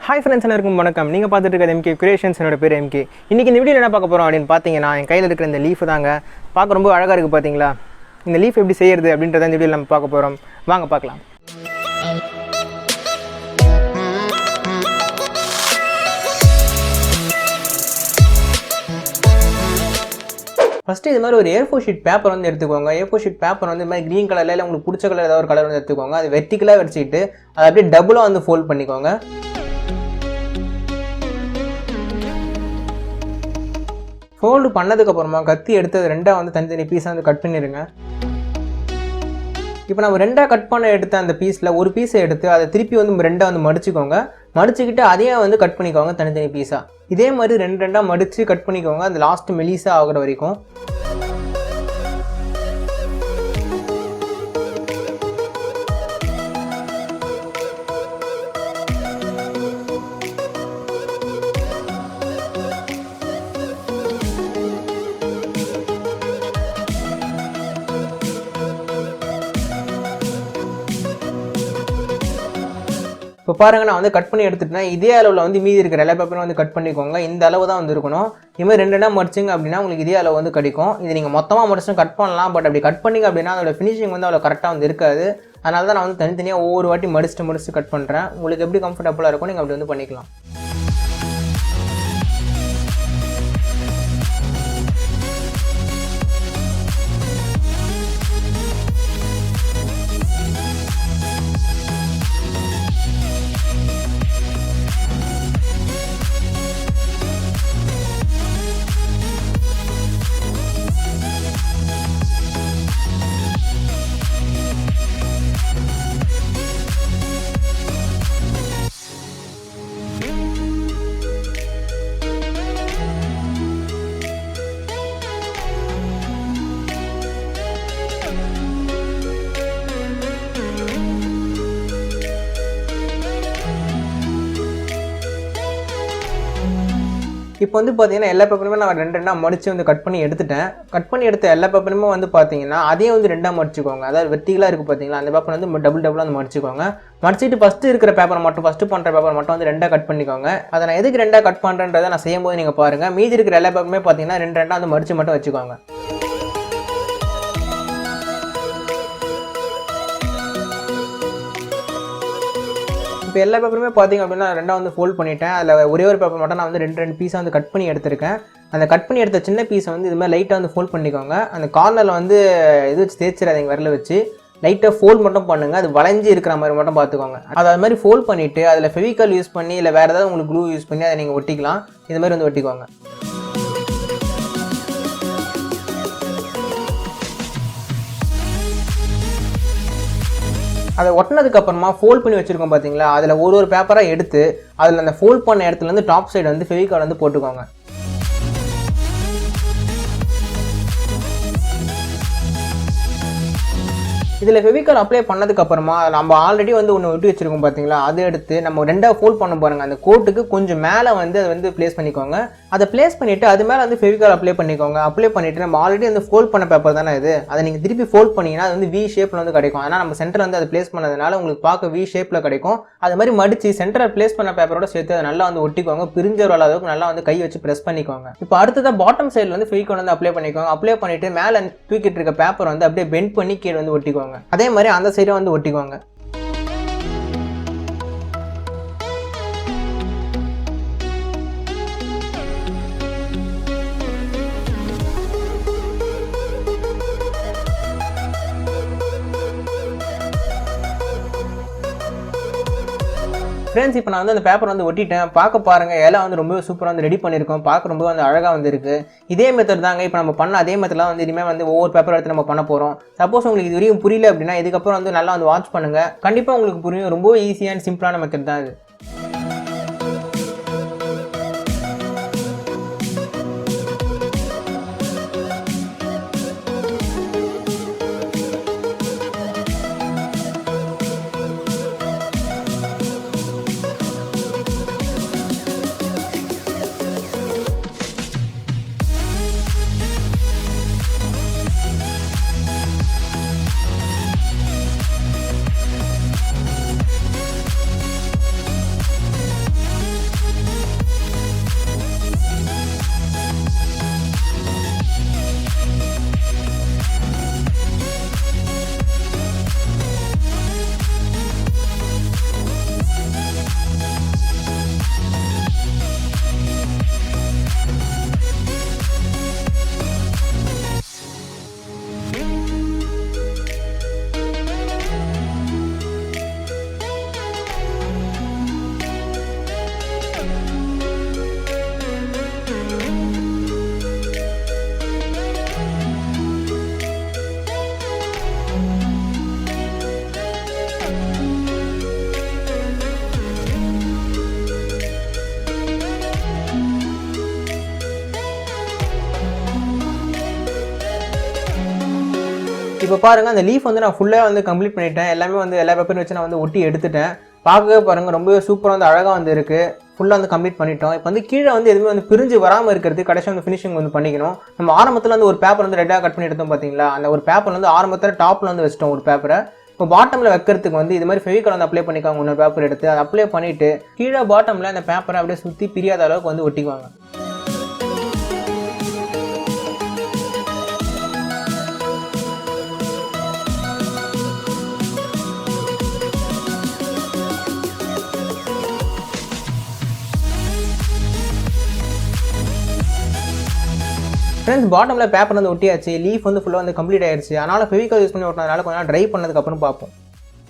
Hi friends, எல்லாருக்கும் வணக்கம். நீங்க பார்த்துட்டு இருக்கிறது MK Creations. என்னோட பேர் MK. இன்னைக்கு இந்த வீடியோல என்ன பார்க்க போறோம் அப்படினு பாத்தீங்கன்னா என் கையில இருக்கிற இந்த லீஃப் தாங்க. பார்க்க ரொம்ப அழகா இருக்கு பாத்தீங்களா? இந்த லீஃப் எப்படி செய்யிறது அப்படின்றத இந்த வீடியோல நம்ம பார்க்க போறோம். வாங்க பார்க்கலாம். ஃபர்ஸ்ட் இது மாதிரி ஒரு A4 ஷீட் பேப்பர் வந்து எடுத்துக்கோங்க. A4 ஷீட் பேப்பர் வந்து இந்த மாதிரி கிரீன் கலர்ல இல்ல உங்களுக்கு பிடிச்ச கலர் ஏதாவது ஒரு கலர் வந்து எடுத்துக்கோங்க. அது வெர்டிகலா வச்சிட்டு அதை அப்படியே டபுளா வந்து ஃபோல்ட் பண்ணிக்கோங்க. ஃபோல்டு பண்ணதுக்கு அப்புறமா கத்தி எடுத்து ரெண்டா வந்து தனித்தனி பீஸா வந்து கட் பண்ணிடுங்க. இப்போ நம்ம ரெண்டா கட் பண்ண எடுத்த அந்த பீஸ்ல ஒரு பீஸை எடுத்து அதை திருப்பி வந்து ரெண்டா வந்து மடிச்சுக்கோங்க. மடிச்சுக்கிட்டு அதையே வந்து கட் பண்ணிக்கோங்க தனித்தனி பீஸா. இதே மாதிரி ரெண்டா மடிச்சு கட் பண்ணிக்கோங்க அந்த லாஸ்ட் மெலிசா ஆகுற வரைக்கும். இப்போ பாருங்க நான் வந்து கட் பண்ணி எடுத்துட்டேன். இதே அளவில் வந்து மீதி இருக்கிற எல்லா பேப்பரும் வந்து கட் பண்ணிக்கோங்க. இந்த அளவு தான் வந்து இருக்கணும். இதுமாதிரி ரெண்டா மடிச்சிங்க அப்படின்னா உங்களுக்கு இதே அளவு வந்து கிடைக்கும். இது நீங்கள் மொத்தமாக மடிச்சு கட் பண்ணலாம். பட் அப்படி கட் பண்ணிங்க அப்படின்னா அதோட ஃபினிஷிங் வந்து அவ்வளோ கரெக்டாக வந்து இருக்காது. அதனால தான் நான் வந்து தனித்தனியாக ஒவ்வொரு வாட்டி மடிச்சு கட் பண்ணுறேன். உங்களுக்கு எப்படி கம்ஃபர்டபுளாக இருக்கும் நீங்கள் அப்படி வந்து பண்ணிக்கலாம். இப்போ வந்து பார்த்தீங்கன்னா எல்லா பேப்பருமே நான் ரெண்டா மடிச்சு வந்து கட் பண்ணி எடுத்துட்டேன். கட் பண்ணி எடுத்த எல்லா பேப்பருமே வந்து பார்த்தீங்கன்னா அதே வந்து ரெண்டா மடிச்சுக்கோங்க. அதாவது வெர்டிகலாக இருக்குது பார்த்தீங்களா, அந்த பேப்பர் வந்து டபுளாக வந்து மடிச்சுக்கோங்க. மடிச்சிட்டு ஃபஸ்ட்டு இருக்கிற பேப்பர் மட்டும் ஃபஸ்ட்டு பண்ணுற பேப்பர் மட்டும் வந்து ரெண்டா கட் பண்ணிக்கோங்க. அதை நான் எதுக்கு ரெண்டா கட் பண்ணுறேன்றதை நான் செய்யும்போது நீங்கள் பாருங்கள். மீதி இருக்கிற எல்லா பேப்பருமே பார்த்தீங்கன்னா ரெண்டா வந்து மடிச்சு மட்டும் வச்சுக்கோங்க. இப்போ எல்லா பேப்பருமே பார்த்தீங்க அப்படின்னா ரெண்டா வந்து ஃபோல்ட் பண்ணிட்டேன். அதில் ஒரே ஒரு பேப்பர் மட்டும் நான் வந்து ரெண்டு பீஸாக வந்து கட் பண்ணி எடுத்திருக்கேன். அந்த கட் பண்ணி எடுத்த சின்ன பீஸை வந்து இது மாதிரி லைட்டாக வந்து ஃபோல்ட் பண்ணிக்கோங்க. அந்த கார்னரில் வந்து இது வச்சு தேய்ச்சிடாதீங்க, விரல வச்சு லைட்டாக ஃபோல்ட் மட்டும் பண்ணுங்கள். அது வளைஞ்சி இருக்கிற மாதிரி மட்டும் பார்த்துக்கோங்க. அது மாதிரி ஃபோல்ட் பண்ணிவிட்டு அதில் ஃபெவிகால் யூஸ் பண்ணி இல்லை வேறு ஏதாவது உங்களுக்கு க்ளூ யூஸ் பண்ணி அதை நீங்கள் ஒட்டிக்கலாம். இது மாதிரி வந்து ஒட்டிக்கோங்க. அதை ஒட்டினதுக்கு அப்புறமா ஃபோல்ட் பண்ணி வச்சுருக்கோம் பார்த்தீங்களா, அதில் ஒரு பேப்பராக எடுத்து அதில் அந்த ஃபோல்ட் பண்ண இடத்துலேருந்து டாப் சைடு வந்து ஃபெவிகால் வந்து போட்டுக்கோங்க. இதில் ஃபெவிகால் அப்ளை பண்ணதுக்கு அப்புறமா நம்ம ஆல்ரெடி வந்து ஒன்று ஒட்டி வச்சிருக்கோம் பார்த்தீங்களா, அதை எடுத்து நம்ம ரெண்டா ஃபோல்ட் பண்ண பாருங்க. அந்த கோட்டுக்கு கொஞ்சம் மேலே வந்து அதை வந்து பிளேஸ் பண்ணிக்கோங்க. அதை பிளேஸ் பண்ணிவிட்டு அது மேலே வந்து ஃபெவிகால் அப்ளை பண்ணிக்கோங்க. அப்ளை பண்ணிவிட்டு நம்ம ஆல்ரெடி வந்து ஃபோல்ட் பண்ண பேப்பர் தானே இது, அதை நீங்கள் திருப்பி ஃபோல்ட் பண்ணிங்கன்னா அது வந்து வி ஷேப்பில் வந்து கிடைக்கும். ஆனால் நம்ம சென்டர் வந்து அதை பிளேஸ் பண்ணதுனால உங்களுக்கு பார்க்க வி ஷேப்பில் கிடைக்கும். அது மாதிரி மடித்து சென்டரில் பிளேஸ் பண்ண பேப்பரோட சேர்த்து அதை நல்லா வந்து ஒட்டிக்கோங்க. பிரிஞ்ச வர அளவுக்கு நல்லா வந்து கை வச்சு ப்ரெஸ் பண்ணிக்கோங்க. இப்போ அடுத்ததாக பாட்டம் சைடில் வந்து ஃபெவிகால் வந்து அப்ளை பண்ணிக்கோங்க. அப்ளை பண்ணிவிட்டு மேலே தூக்கிட்டு இருக்க பேப்பர் வந்து அப்படியே பெண்ட் பண்ணி கீழே வந்து ஒட்டிக்கோங்க. அதே மாதிரி அந்த சைடு வந்து ஒட்டிக்கோங்க. ஃப்ரெண்ட்ஸ், இப்போ நான் வந்து அந்த பேப்பர் வந்து ஒட்டிட்டேன். பார்க்க பாருங்கள், இலை வந்து ரொம்ப சூப்பராக வந்து ரெடி பண்ணியிருக்கோம். பார்க்க ரொம்ப வந்து அழகாக வந்து இருக்குது. இதே மெத்தட் தாங்க இப்போ நம்ம பண்ண அதே மெத்தட்லாம் வந்து இனிமேல் வந்து ஒவ்வொரு பேப்பர் எடுத்து நம்ம பண்ண போகிறோம். சப்போஸ் உங்களுக்கு இது வரையும் புரியல அப்படின்னா இதுக்கப்புறம் வந்து நல்லா வந்து வாட்ச் பண்ணுங்கள். கண்டிப்பாக உங்களுக்கு புரியும். ரொம்ப ஈஸியான சிம்பிளான மெத்தட் தான் இது. இப்போ பாருங்கள் அந்த லீஃப் வந்து நான் ஃபுல்லாக வந்து கம்ப்ளீட் பண்ணிட்டேன். எல்லாமே வந்து எல்லா பேப்பரும் வச்சு நான் வந்து ஒட்டி எடுத்துட்டேன். பார்க்கவே பாருங்கள் ரொம்பவே சூப்பராக வந்து அழகாக வந்து இருக்குது. ஃபுல்லாக வந்து கம்ப்ளீட் பண்ணிட்டோம். இப்போ வந்து கீழே வந்து எதுவுமே வந்து பிரிஞ்சு வராமல் இருக்கிறது கடைசி வந்து ஃபினிஷிங் வந்து பண்ணிக்கணும். நம்ம ஆரம்பத்தில் வந்து ஒரு பேப்பர் வந்து ரெட்டாக கட் பண்ணி எடுத்தோம் பார்த்தீங்களா, அந்த ஒரு பேப்பர் வந்து ஆரம்பத்தில் டாப்பில் வந்து வச்சிட்டோம் ஒரு பேப்பரை. இப்போ பாட்டமில் வைக்கிறதுக்கு வந்து இது மாதிரி ஃபெவிகால் வந்து அப்ளை பண்ணிக்காங்க. இன்னொரு பேப்பர் எடுத்து அதை அப்ளை பண்ணிவிட்டு கீழே பாட்டமில் அந்த பேப்பரை அப்படியே சுற்றி பிரியாத அளவுக்கு வந்து ஒட்டிக்குவாங்க. ஃப்ரெண்ட்ஸ் பாட்டமில் பேப்பர் வந்து ஒட்டியாச்சு. லீஃப் வந்து ஃபுல்லாக வந்து கம்ப்ளீட் ஆயிடுச்சு. அதனால் ஃபெவிகால் யூஸ் பண்ணி ஒட்டினதுனால கொஞ்சம் நாள் ட்ரை பண்ணதுக்கப்புறம் பார்ப்போம்.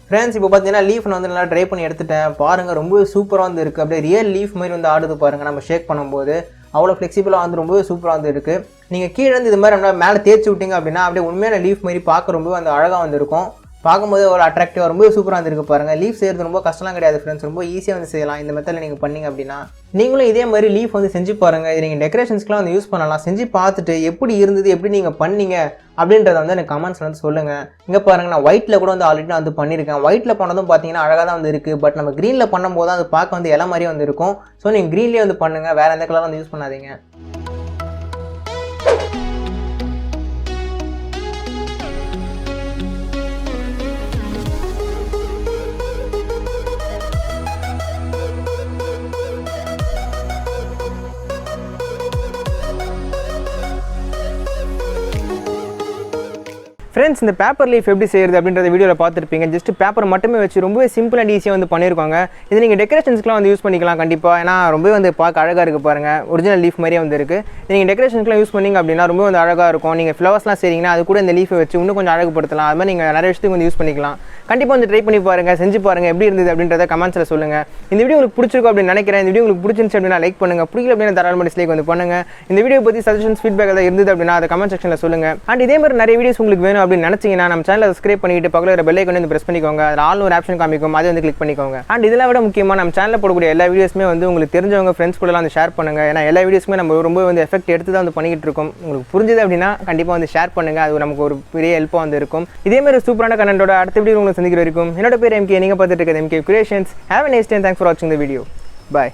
ஃப்ரெண்ட்ஸ் இப்போ பார்த்தீங்கன்னா லீஃப் நான் வந்து நல்லா ட்ரை பண்ணி எடுத்துட்டேன். பாருங்கள் ரொம்பவே சூப்பராக வந்து இருக்குது. அப்படியே ரியல் லீஃப் மாதிரி வந்து ஆடுது பாருங்கள். நம்ம ஷேக் பண்ணும்போது அவ்வளோ ஃப்ளெக்சிபிளாக வந்து ரொம்பவே சூப்பராக வந்து இருக்குது. நீங்கள் கீழே வந்து இது மாதிரி நம்ம மேலே தேய்ச்சி விட்டிங்க அப்படின்னா அப்படியே உண்மையான லீஃப் மாதிரி பார்க்க ரொம்பவே அந்த அழகாக வந்து இருக்கும். பார்க்கும்போது ஒரு அட்ராக்டிவாக ரொம்ப சூப்பராக வந்துருக்கு பாருங்கள். லீஃப் செய்கிறது ரொம்ப கஷ்டம்லாம் கிடையாது ஃப்ரெண்ட்ஸ். ரொம்ப ஈஸியாக வந்து செய்யலாம். இந்த மெத்தடில் நீங்கள் பண்ணிங்க அப்படின்னா நீங்களும் இதே மாதிரி லீஃப் வந்து செஞ்சு பாருங்கள். இது நீங்கள் டெக்கரேஷன்ஸ்க்குலாம் வந்து யூஸ் பண்ணலாம். செஞ்சு பார்த்துட்டு எப்படி இருந்தது, எப்படி நீங்கள் பண்ணீங்க அப்படின்றத வந்து எனக்கு கமெண்ட்ஸில் வந்து சொல்லுங்கள். இங்கே பாருங்கள் நான் ஒயிட்டில் கூட வந்து ஆல்ரெடி நான் வந்து பண்ணியிருக்கேன். ஒயிட்டில் பண்ணதும் பார்த்தீங்கன்னா அழகாக தான் வந்து இருக்குது. பட் நம்ம க்ரீனில் பண்ணும்போது அது பார்க்க வந்து இலை மாதிரியே வந்து இருக்கும். ஸோ நீங்கள் க்ரீன்லேயே வந்து பண்ணுங்கள். வேறு எந்த கலரும் வந்து யூஸ் பண்ணாதீங்க. ஃப்ரெண்ட்ஸ் இந்த பேப்பர் லீஃப் எப்படி செய்கிறது அப்படின்றத வீடியோவில் பார்த்துருப்பீங்க. ஜஸ்ட் பேப்பர் மட்டுமே வச்சு ரொம்பவே சிம்பிள் அண்ட் ஈஸியாக வந்து பண்ணியிருக்காங்க. இது நீங்கள் டெக்கரேஷன்ஸ்க்குலாம் வந்து யூஸ் பண்ணிக்கலாம் கண்டிப்பாக. ஏன்னா ரொம்பவே வந்து பார்க்க அழகாக இருக்குது பாருங்கள். ஒரிஜினல் லீஃப் மாதிரியே வந்து இருக்குது. நீங்கள் டெக்கரேஷன்ஸ்க்குலாம் யூஸ் பண்ணிங்க அப்படின்னா ரொம்ப வந்து அழகாக இருக்கும். நீங்கள் ஃப்ளவர்ஸ்லாம் செய்றீங்கன்னா அது கூட இந்த லீஃபை வச்சு இன்னும் கொஞ்சம் அழகுப்படுத்தலாம். அது மாதிரி நீங்கள் நிறைய விஷயத்துக்கு வந்து யூஸ் பண்ணிக்கலாம். கண்டிப்பாக வந்து ட்ரை பண்ணி பாருங்கள், செஞ்சு பாருங்கள் எப்படி இருந்தது அப்படின்றத கமெண்ட்ஸில் சொல்லுங்கள். இந்த வீடியோ உங்களுக்கு பிடிச்சிருக்கும் அப்படின்னு நினைக்கிறேன். இந்த வீடியோ உங்களுக்கு பிடிச்சிருந்துச்சு அப்படின்னா லைக் பண்ணுங்கள். பிடிக்கல அப்படின்னா தாராளமாக டிஸ்லைக் வந்து பண்ணுங்கள். இந்த வீடியோ பற்றி சஜஷன்ஸ் ஃபீட்பேக் ஏதாவது இருந்தது அப்படின்னா அதை கமெண்ட் செக்ஷனில் சொல்லுங்கள். அண்ட் இதே மாதிரி நிறைய வீடியோஸ் உங்களுக்கு வேணும் அப்படின்னு நினச்சிங்கன்னா நம்ம சேனலை சப்ஸ்கிரைப் பண்ணிட்டு பக்கத்துல இருக்கிற பெல் ஐகானை வந்து பிரஸ் பண்ணிக்கோங்க. அதில் ஆல் ஒரு ஆப்ஷன் காமிக்கும், அதை வந்து கிளிக் பண்ணிக்கோங்க. அண்ட் இதெல்லாம் விட முக்கியமாக நம்ம சேனலில் போடக்கூடிய எல்லா வீடியோஸுமே வந்து உங்களுக்கு தெரிஞ்சவங்க ஃப்ரெண்ட்ஸ் கூடலாம் வந்து ஷேர் பண்ணுங்க. ஏன்னா எல்லா வீடியோஸுமே நம்ம ரொம்ப வந்து எஃபெக்ட் எடுத்து தான் வந்து பண்ணிக்கிட்டு இருக்கோம். உங்களுக்கு புரிஞ்சது அப்படின்னா கண்டிப்பாக வந்து ஷேர் பண்ணுங்க. அது நமக்கு ஒரு பெரிய ஹெல்ப்பாக வந்து இருக்கும். இதே மாதிரி சூப்பரான கண்டென்ட்டோட அடுத்த வீடியோ உங்களுக்கு சந்திக்கிற வரைக்கும் என்னோட பேர் MK, நீங்க பார்த்துட்டு இருக்கிறது MK Creations. Have a nice day and thanks for watching the video. Bye.